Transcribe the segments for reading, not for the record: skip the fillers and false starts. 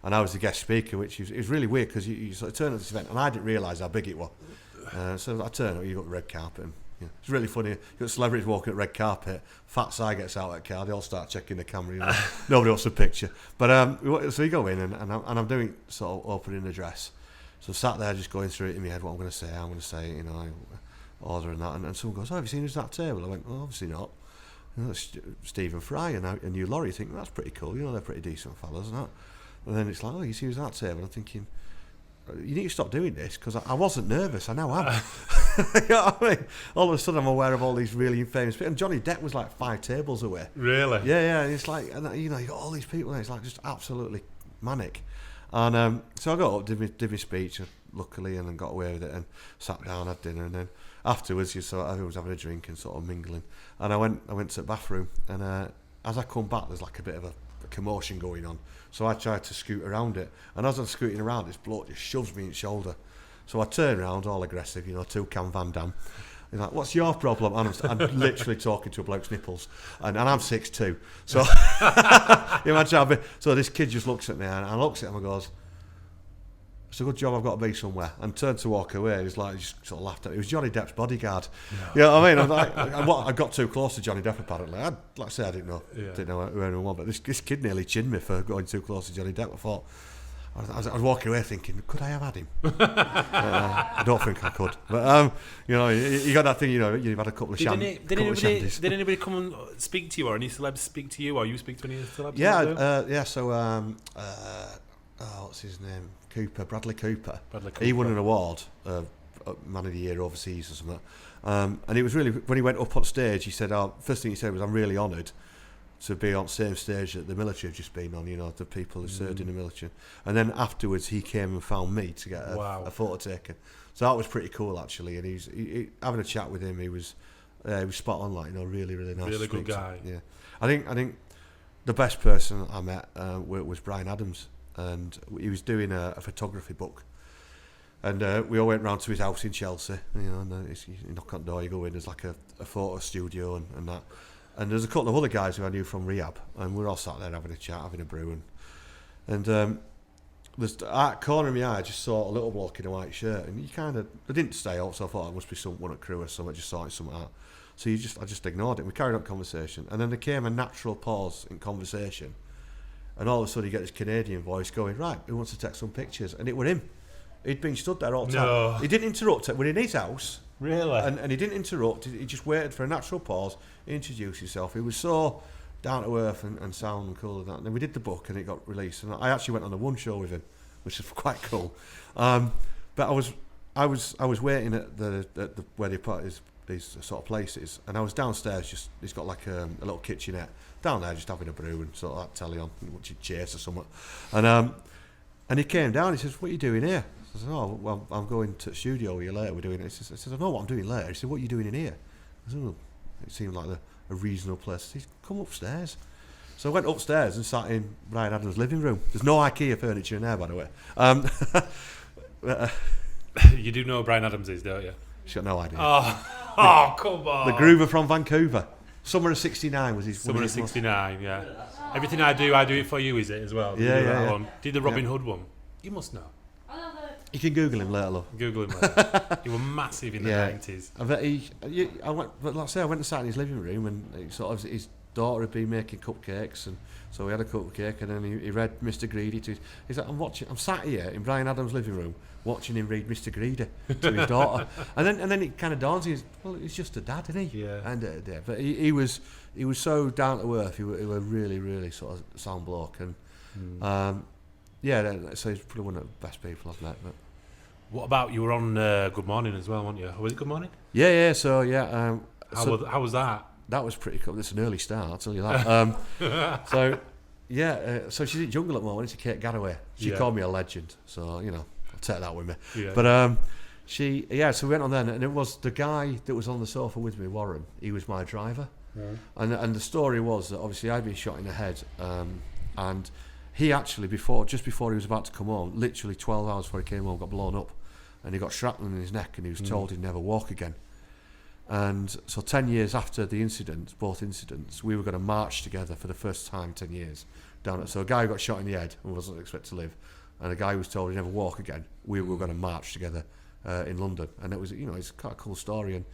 and I was the guest speaker, which it was really weird because you sort of turn at this event, and I didn't realise how big it was. So I turn up, you got the red carpet, and it's really funny. You got celebrities walking at red carpet. Fat Si gets out at car. They all start checking the camera. Nobody wants a picture. But so you go in, and I'm doing sort of opening address. So I sat there just going through it in my head. What I'm going to say, order and that. And someone goes, "Oh, have you seen who's at that table?" I went, "Well, obviously not." It's Stephen Fry and Hugh Laurie. You think, well, that's pretty cool. They're pretty decent fellas, isn't that? And then it's like, "Oh, you see who's at that table?" I'm thinking, you need to stop doing this, because I wasn't nervous. I now am. You know what I mean? All of a sudden, I'm aware of all these really famous people. And Johnny Depp was like 5 tables away. Really? Yeah. And it's like, you got all these people there. It's like just absolutely manic. And so I got up, did my speech, luckily, and then got away with it and sat down, had dinner, and then afterwards, everyone was having a drink and sort of mingling. And I went to the bathroom, and as I come back, there's like a bit of a commotion going on. So I tried to scoot around it, and as I'm scooting around, this bloke just shoves me in the shoulder. So I turn around, all aggressive, Toucan Van Damme. He's like, "What's your problem?" And I'm literally talking to a bloke's nipples, and I'm 6'2". So you imagine so this kid just looks at me, and I looks at him and goes, "It's a good job I've got to be somewhere," and turned to walk away. He was like, he just sort of laughed at me. It was Johnny Depp's bodyguard. No. You know what I mean? I got too close to Johnny Depp, apparently. Like I say, I didn't know who anyone was, but this kid nearly chinned me for going too close to Johnny Depp. I thought, I was walking away thinking, could I have had him? I don't think I could. But, you got that thing, you've had a couple of shandies. Did anybody come and speak to you, or any celebs speak to you, or you speak to any celebs? Yeah, so, what's his name? Bradley Cooper. He won an award, Man of the Year overseas or something. And it was really, when he went up on stage, he said, first thing he said was, "I'm really honoured to be on the same stage that the military have just been on, the people who served in the military." And then afterwards, he came and found me to get a photo taken. So that was pretty cool, actually. And he having a chat with him, he was spot on, really, really nice. Really good guy. Yeah, I think the best person I met was Bryan Adams. And he was doing a photography book, and we all went round to his house in Chelsea. And you knock on the door, you go in. There's like a photo studio and that. And there's a couple of other guys who I knew from rehab, and we're all sat there having a chat, having a brew, and there's at corner of my eye, I just saw a little bloke in a white shirt, and I didn't stay out, so I thought it must be someone at crew or something. I just saw it something out. So I just ignored it. We carried on conversation, and then there came a natural pause in conversation. And all of a sudden you get this Canadian voice going, "Right, who wants to take some pictures?" And it were him. He'd been stood there all the time. He didn't interrupt it. We're in his house. Really? And he didn't interrupt. He just waited for a natural pause, introduced himself. He was so down to earth and sound and cool and that. And then we did the book and it got released. And I actually went on the One show with him, which is quite cool. But I was waiting at the where they put these sort of places, and I was downstairs. He's got like a little kitchenette down there, just having a brew and sort of that telly on, watching Chase or something. And he came down. He says, "What are you doing here?" I said, "Oh, well, I'm going to the studio with you later. We're doing it." He says, "I know what I'm doing later." He said, "What are you doing in here?" I said, "Oh, it seemed like a reasonable place." He said, "Come upstairs." So I went upstairs and sat in Bryan Adams' living room. There's no IKEA furniture in there, by the way. You do know who Bryan Adams is, don't you? She's got no idea. Oh, come on. The groover from Vancouver. Summer of '69 was his. Summer of '69, yeah. Everything I do it for you, is it, as well? Yeah. Did the Robin Hood one? You must know. You can Google him later, love. Google him later. He was massive in the 90s. I bet I went and sat in his living room, and his daughter had been making cupcakes, and so we had a cupcake, and then he read Mr. Greedy to. He's like, I'm sat here in Bryan Adams' living room watching him read Mr. Greedy to his daughter, and then it kind of dawns. He's just a dad, isn't he? Yeah. And but he was so down to earth. He was really, really sort of sound bloke, and so he's probably one of the best people I've met. But what about, you were on Good Morning as well, weren't you? Was it Good Morning? Yeah. So yeah. How was that? That was pretty cool. It's an early start, I'll tell you that. So she's in Jungle at the moment. It's Kate Garraway. She called me a legend, so I'll take that with me. Yeah. But so we went on then, and it was the guy that was on the sofa with me, Warren. He was my driver, and the story was that obviously I'd been shot in the head, and he actually just before he was about to come home, literally 12 hours before he came home, got blown up, and he got shrapnel in his neck, and he was told he'd never walk again. And so 10 years after both incidents, we were going to march together for the first time in 10 years down. So a guy who got shot in the head and wasn't expected to live, and a guy who was told he'd never walk again. We were going to march together in London, and it was, it's quite a cool story. And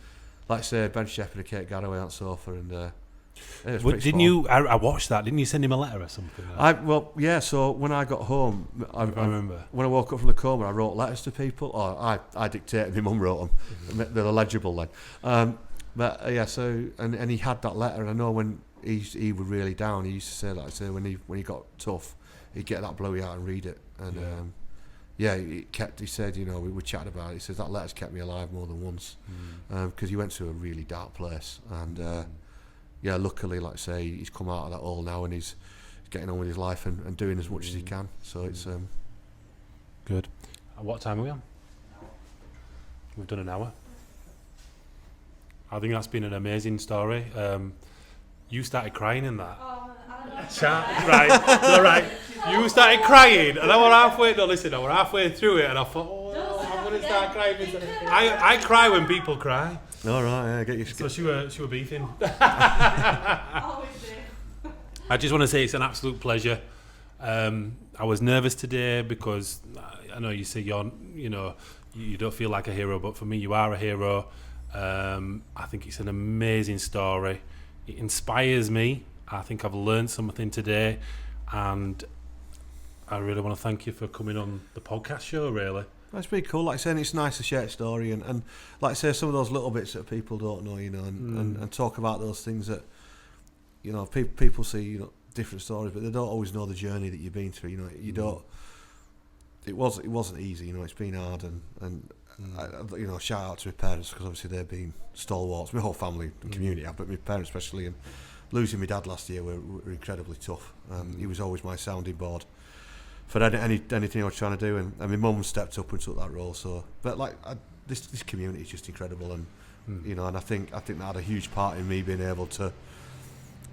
like I say, Ben Shepherd and Kate Garraway on sofa, and didn't you? I watched that. Didn't you send him a letter or something? So when I got home, I remember when I woke up from the coma, I wrote letters to people. Or I dictated. My mum wrote them. They're legible then. So and he had that letter, and I know when he was really down, he used to say that. I say when he got tough, he'd get that blowy out and read it, and he said, we chatted about it. He says that letter's kept me alive more than once, because he went to a really dark place, and luckily, like I say, he's come out of that hole now, and he's getting on with his life and doing as much as he can. So it's good. What time are we on? We've done an hour. I think that's been an amazing story. You started crying in that. Right. You started crying, and I were halfway. No, listen, I were halfway through it, and I thought, I'm going to start crying. I cry when people cry. All right, get your. So she were beefing. Always do. I just want to say it's an absolute pleasure. I was nervous today because I know you say you don't feel like a hero, but for me, you are a hero. I think it's an amazing story. It inspires me. I think I've learned something today, and I really want to thank you for coming on the podcast show, really. That's pretty cool. Like I say, it's nice to share a story, and like I say, some of those little bits that people don't know, and talk about those things that, people see, different stories, but they don't always know the journey that you've been through. You don't. It wasn't easy. It's been hard, and shout out to my parents, because obviously they've been stalwarts. My whole family and community, but my parents especially. And losing my dad last year were incredibly tough. He was always my sounding board for anything I was trying to do, and my mum stepped up and took that role. So, but this community is just incredible, and and I think that had a huge part in me being able to,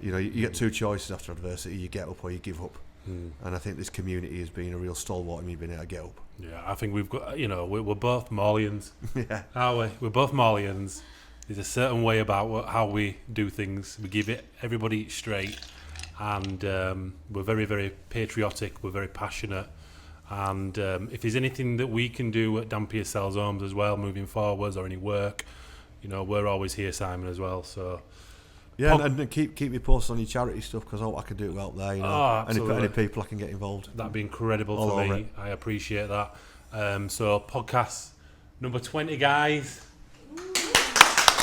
you get two choices after adversity: you get up or you give up. And I think this community has been a real stalwart in me being able to get up. Yeah, I think we've got, we're both Maulians. Yeah, are we? We're both Maulians. There's a certain way about how we do things. We give it everybody straight, and we're very, very patriotic. We're very passionate, and if there's anything that we can do at Dampier Cells Homes as well, moving forwards, or any work, we're always here, Simon, as well. So yeah, and keep me posted on your charity stuff, because I can do to help there. Any people I can get involved. That'd be incredible for me. I appreciate that. So podcast number 20, guys.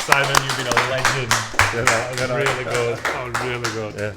Simon, you've been a legend. Really good. Oh, really good. Yeah.